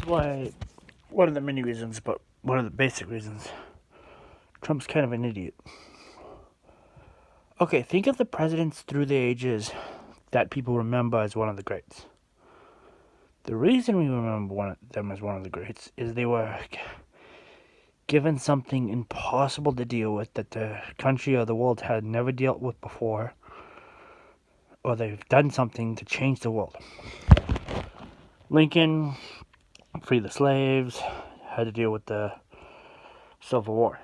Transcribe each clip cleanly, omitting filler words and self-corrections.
why, one of the many reasons, but one of the basic reasons, Trump's kind of an idiot. Okay, think of the presidents through the ages that people remember as one of the greats. The reason we remember them as one of the greats is they were given something impossible to deal with that the country or the world had never dealt with before, or they've done something to change the world. Lincoln freed the slaves, had to deal with the Civil War.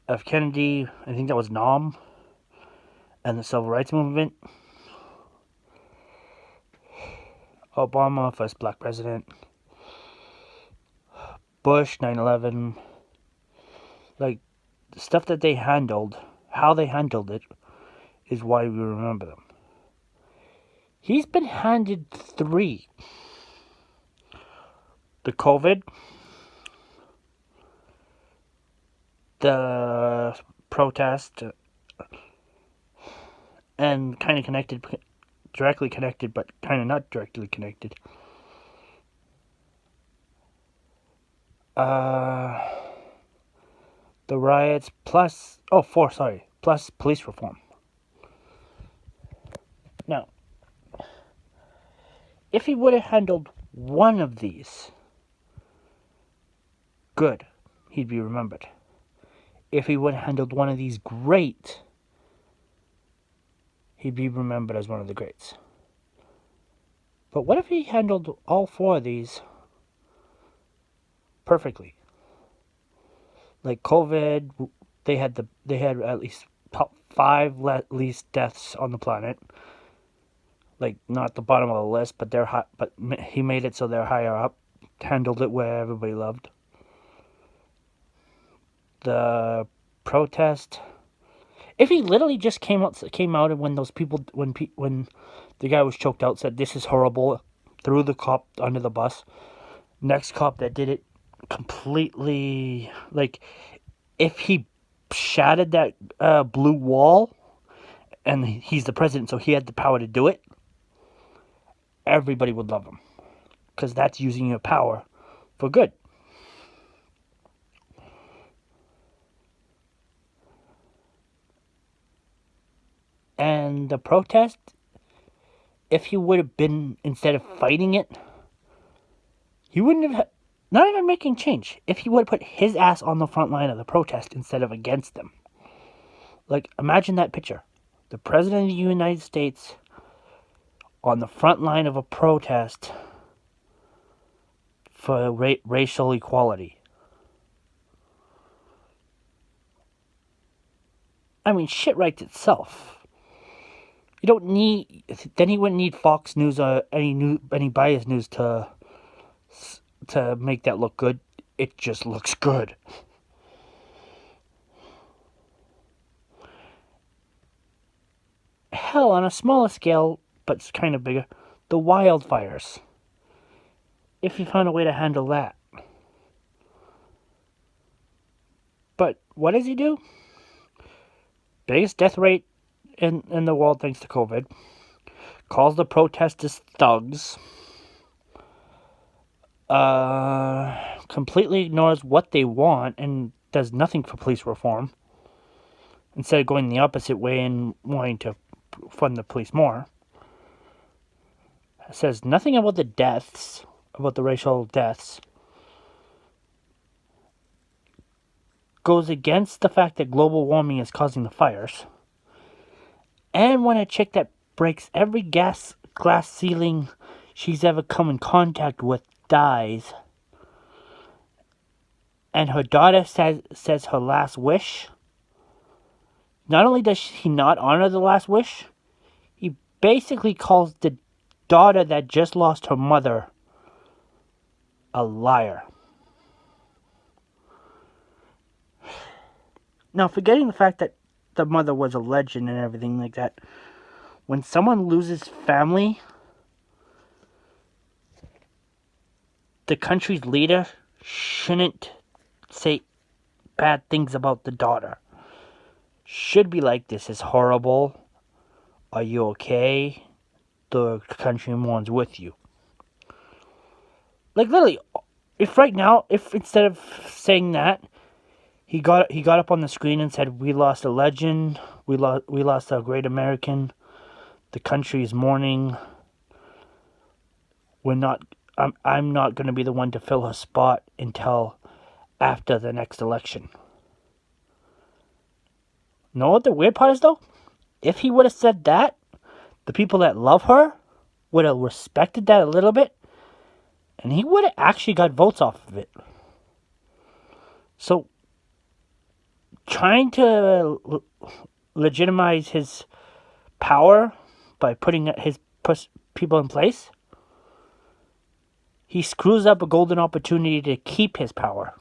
F. Kennedy, I think that was Nam, and the Civil Rights Movement. Obama, first black president. Bush, 9/11. Like, the stuff that they handled, how they handled it, is why we remember them. He's been handed 3. The COVID, the protest, and kind of connected, directly connected, but kind of not directly connected. The riots, plus police reform. Now, if he would have handled one of these, good, he'd be remembered. If he would have handled one of these, great, he'd be remembered as one of the greats. But what if he handled all 4 of these perfectly? Like COVID, they had at least top 5 least deaths on the planet. Like, not the bottom of the list, but they're high, but he made it so they're higher up. Handled it where everybody loved. The protest. If he literally just came out and when those people, when the guy was choked out, said this is horrible, threw the cop under the bus. Next cop that did it completely, like, if he shattered that blue wall, and he's the president, so he had the power to do it, everybody would love him, because that's using your power for good. And the protest, if he would have been, instead of fighting it, he wouldn't have, not even making change, if he would have put his ass on the front line of the protest instead of against them. Like, imagine that picture. The President of the United States on the front line of a protest for racial equality. I mean, shit writes itself. You don't need, then he wouldn't need Fox News or any biased news to make that look good. It just looks good. Hell, on a smaller scale, but it's kind of bigger, the wildfires. If you found a way to handle that. But what does he do? Biggest death rate in the world thanks to COVID. Calls the protesters thugs. Completely ignores what they want and does nothing for police reform. Instead of going the opposite way and wanting to fund the police more. Says nothing about the deaths, about the racial deaths. Goes against the fact that global warming is causing the fires. And when a chick that breaks every glass ceiling she's ever come in contact with dies, and her daughter says her last wish, not only does he not honor the last wish, he basically calls the daughter that just lost her mother a liar. Now, forgetting the fact that the mother was a legend and everything like that, when someone loses family, the country's leader shouldn't say bad things about the daughter. Should be like, this is horrible. Are you okay? The country mourns with you. like literally, if right now, if instead of saying that, he got up on the screen and said, "We lost a legend. We lost a great American. The country is mourning. We're not. I'm not going to be the one to fill her spot until after the next election." Know what the weird part is though? If he would have said that, the people that love her would have respected that a little bit, and he would have actually got votes off of it. So, trying to legitimize his power by putting his people in place, he screws up a golden opportunity to keep his power.